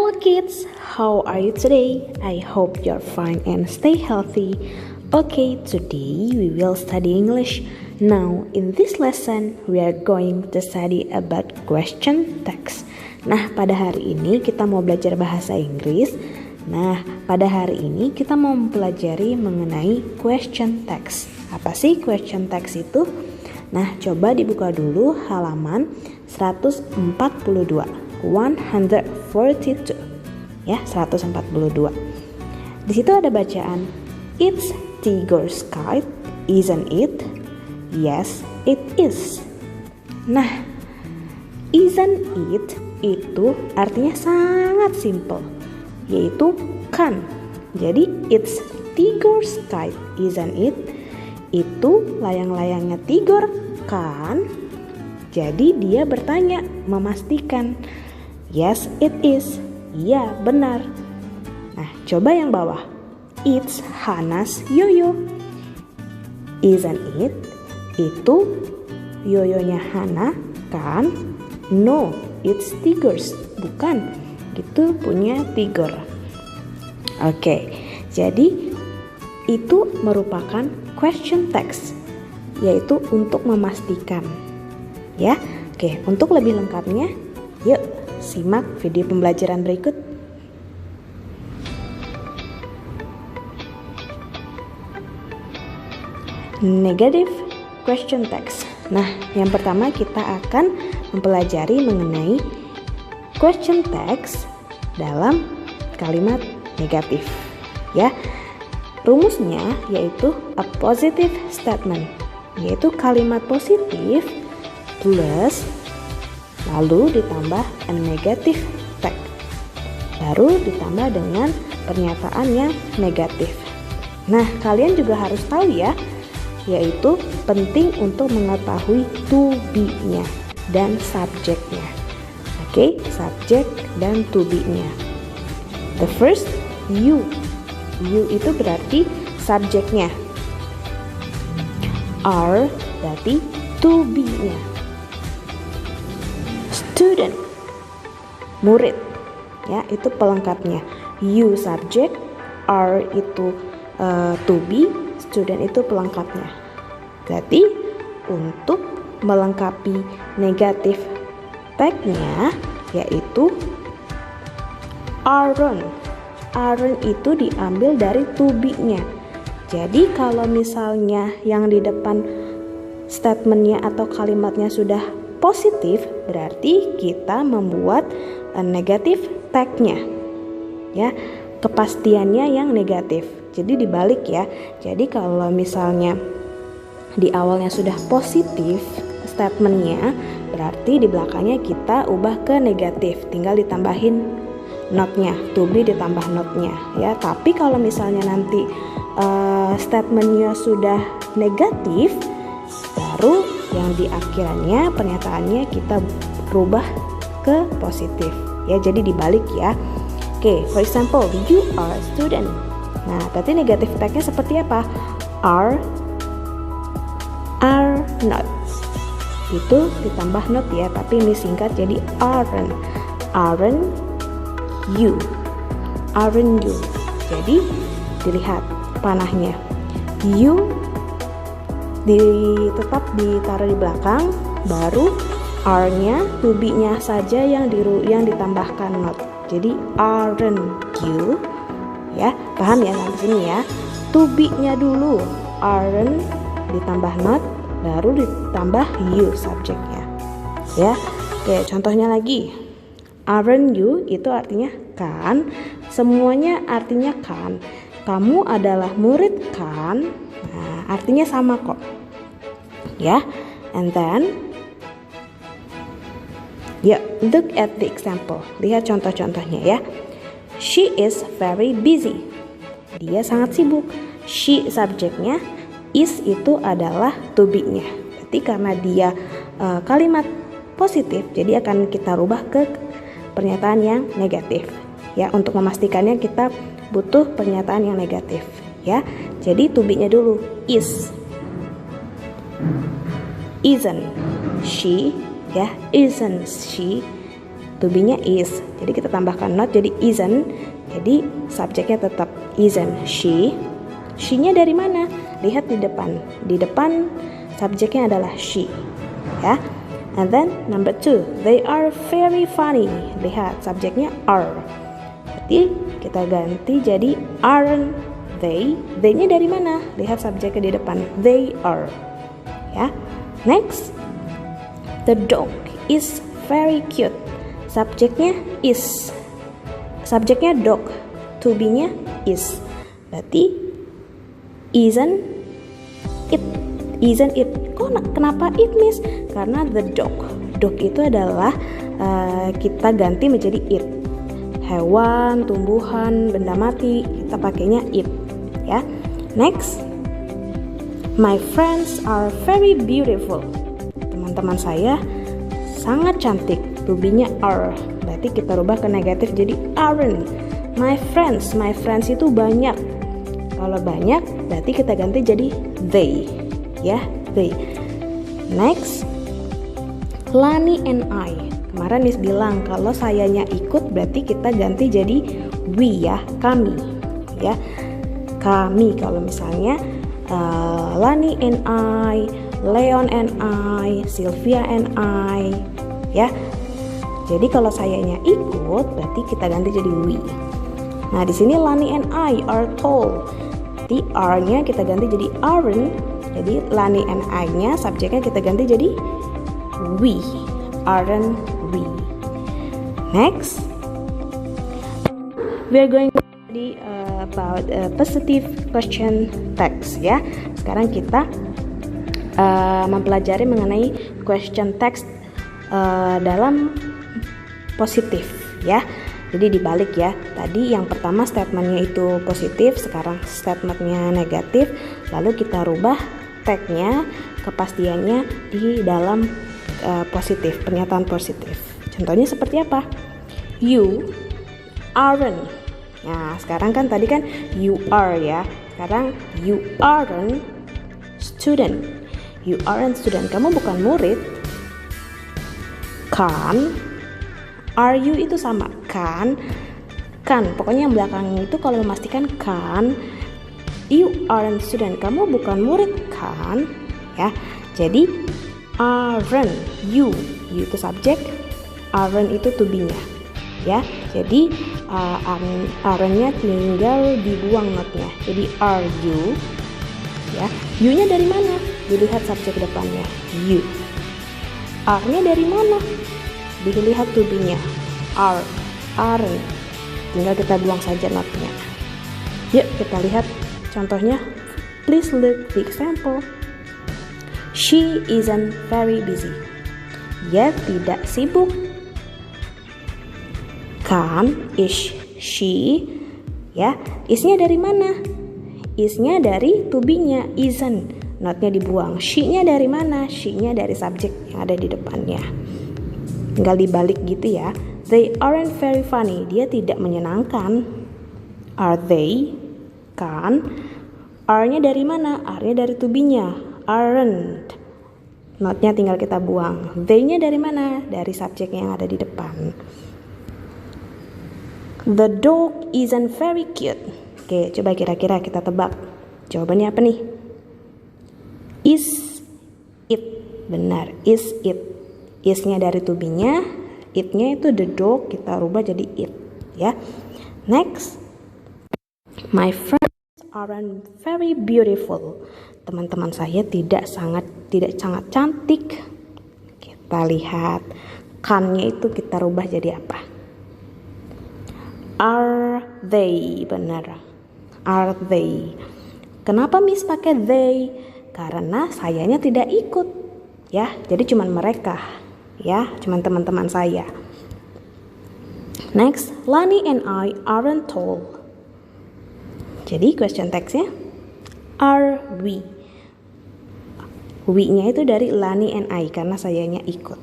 Hello kids, how are you today? I hope you're fine and stay healthy. Okay, today we will study English. Now, in this lesson, we are going to study about question text. Nah, pada hari ini kita mau belajar bahasa Inggris. Nah, pada hari ini kita mau mempelajari mengenai question text. Apa sih question text itu? Nah, coba dibuka dulu halaman 142. 142 ya, 142. Di situ ada bacaan It's tiger's kite, isn't it? Yes, it is. Nah, isn't it itu artinya sangat simple, yaitu kan. Jadi it's tiger's kite, isn't it? Itu layang-layangnya tiger kan? Jadi dia bertanya, memastikan. Yes, it is. Iya, benar. Nah, coba yang bawah. It's Hannah's yoyo. Isn't it? Itu yoyonya Hannah kan? No, it's tiger's. Bukan, itu punya tiger. Oke, jadi itu merupakan question text, yaitu untuk memastikan. Ya, oke. Untuk lebih lengkapnya, yuk simak video pembelajaran berikut. Negative question text. Nah, yang pertama kita akan mempelajari mengenai question text dalam kalimat negatif. Ya, rumusnya yaitu a positive statement, yaitu kalimat positif plus lalu ditambah a negative text, baru ditambah dengan pernyataan yang negatif. Nah, kalian juga harus tahu ya, yaitu penting untuk mengetahui to be-nya dan subjeknya. Oke, subjek dan to be-nya. The first, you itu berarti subjeknya. Are berarti to be-nya. Student, murid, ya, itu pelengkapnya. You subject, are itu to be, student itu pelengkapnya. Berarti untuk melengkapi negatif tag-nya yaitu aren't. Aren't itu diambil dari to be-nya. Jadi kalau misalnya yang di depan statementnya atau kalimatnya sudah positif, berarti kita membuat negatif tag-nya. Ya, kepastiannya yang negatif. Jadi dibalik ya. Jadi kalau misalnya di awalnya sudah positif statementnya, berarti di belakangnya kita ubah ke negatif. Tinggal ditambahin not-nya, to be ditambah not-nya ya. Tapi kalau misalnya nanti statementnya sudah negatif, baru yang di akhirannya pernyataannya kita rubah ke positif ya, jadi dibalik ya. Oke, for example, you are a student. Nah, berarti negatif tag-nya seperti apa? Are not. Itu ditambah not ya, tapi ini singkat jadi aren't. Aren't you. Aren't you. Jadi dilihat panahnya. You tetap ditaruh di belakang, baru are-nya, to be-nya saja yang ditambahkan not. Jadi aren't you, ya, paham ya sampai sini ya. To be-nya dulu, aren't ditambah not, baru ditambah you subjeknya. Ya, oke, contohnya lagi. Aren't you itu artinya kan, semuanya artinya kan. Kamu adalah murid kan? Nah, artinya sama kok. Ya, and then look at the example. Lihat contoh-contohnya ya. She is very busy. Dia sangat sibuk. She subjeknya, is itu adalah to be-nya. Berarti karena dia kalimat positif, jadi akan kita rubah ke pernyataan yang negatif. Ya, untuk memastikannya kita butuh pernyataan yang negatif. Ya, jadi to be-nya dulu, is. Isn't she, ya, isn't she. to be-nya is. Jadi kita tambahkan not jadi isn't. Jadi subjeknya tetap isn't she. She-nya dari mana? Lihat di depan. Di depan subjeknya adalah she. Ya. And then number 2, they are very funny. Lihat subjeknya are. Jadi kita ganti jadi aren't they. They-nya dari mana? Lihat subjeknya di depan. They are. Ya. Next, the dog is very cute. Subjeknya is. Subjeknya dog. To be-nya is. Berarti isn't it. Isn't it. Kenapa it, Miss? Karena the dog. Dog itu adalah kita ganti menjadi it. Hewan, tumbuhan, benda mati, kita pakainya it. Ya. Next. My friends are very beautiful. Teman-teman saya sangat cantik. To be-nya are. Berarti kita rubah ke negatif jadi aren't. My friends itu banyak. Kalau banyak berarti kita ganti jadi they. Ya, they. Next, Lani and I. Kemarin Miss bilang kalau sayanya ikut berarti kita ganti jadi we ya, kami. Ya, kami. Kalau misalnya Lani and I, Leon and I, Sylvia and I. Ya. Jadi kalau sayanya ikut berarti kita ganti jadi we. Nah di sini Lani and I are tall. Di are-nya kita ganti jadi aren't. Jadi Lani and I-nya subjeknya kita ganti jadi we. Aren't we. Next, we are going to study about positive question text ya. Sekarang kita mempelajari mengenai question text dalam positif ya. Jadi dibalik ya. Tadi yang pertama statementnya itu positif, sekarang statementnya negatif. Lalu kita rubah tagnya, kepastiannya di dalam positif, pernyataan positif. Contohnya seperti apa? You aren't. Nah, sekarang kan tadi kan you are ya. Sekarang you aren't student. You aren't student. Kamu bukan murid. Kan? Are you itu sama. Kan? Pokoknya yang belakang itu kalau memastikan kan. You aren't student. Kamu bukan murid kan? Ya. Jadi aren't you. You itu subjek. Aren't itu to be-nya. Ya. Jadi aren't-nya tinggal dibuang not-nya. Jadi are you. Ya. You-nya dari mana? Dilihat subjek depannya. You. Are-nya dari mana? Dilihat to be-nya. Are. Aren't. Tinggal kita buang saja not-nya. Yuk kita lihat contohnya. Please look the example. She isn't very busy. Dia tidak sibuk. Kan, is she. Ya, is-nya dari mana? Is-nya dari to be-nya, isn't. Not-nya dibuang. She-nya dari mana? She-nya dari subjek yang ada di depannya. Tinggal dibalik gitu ya. They aren't very funny. Dia tidak menyenangkan. Are they? Kan. Are-nya dari mana? Are-nya dari to be-nya. Aren't. Not-nya tinggal kita buang. They-nya dari mana? Dari subjek yang ada di depan. The dog isn't very cute. Oke, coba kira-kira kita tebak. Jawabannya apa nih? Is it. Benar, is it. Is-nya dari to be-nya. It-nya itu the dog, kita rubah jadi it. Ya. Next. My friends aren't very beautiful. Teman-teman saya tidak sangat cantik. Kita lihat kan-nya itu kita rubah jadi apa? Are they? Benar. Are they? Kenapa Miss pakai they? Karena sayanya tidak ikut. Ya, jadi cuman mereka. Ya, cuman teman-teman saya. Next, Lani and I aren't tall. Jadi question text-nya are we. We-nya itu dari Lani and I karena sayanya ikut.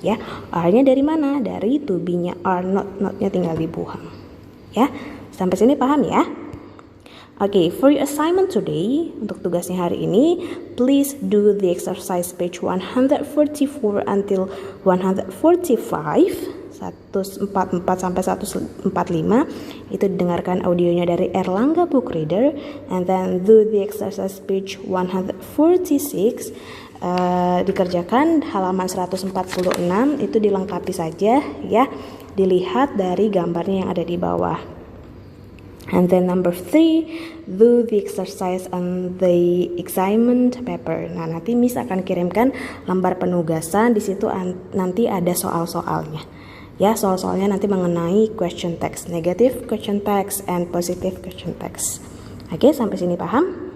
Ya, are-nya dari mana? Dari to be-nya are not. Not-nya tinggal dibuang. Ya, sampai sini paham ya? Oke, for your assignment today, untuk tugasnya hari ini, please do the exercise page 144 until 145. 144 sampai 145 itu didengarkan audionya dari Erlangga Book Reader, and then do the exercise page 146 dikerjakan halaman 146 itu dilengkapi saja ya, dilihat dari gambarnya yang ada di bawah. And then number 3, do the exercise on the assignment paper. Nah, nanti Miss akan kirimkan lembar penugasan, di situ nanti ada soal-soalnya. Ya, soal-soalnya nanti mengenai question text, negative question text and positive question text. Oke, sampai sini paham?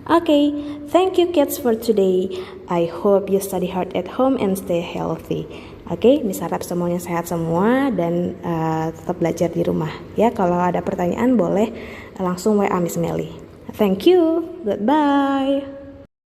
Okay, thank you kids for today. I hope you study hard at home and stay healthy. Oke, Miss harap semuanya sehat semua dan tetap belajar di rumah. Ya, kalau ada pertanyaan boleh langsung WA Miss Melly. Thank you. Goodbye.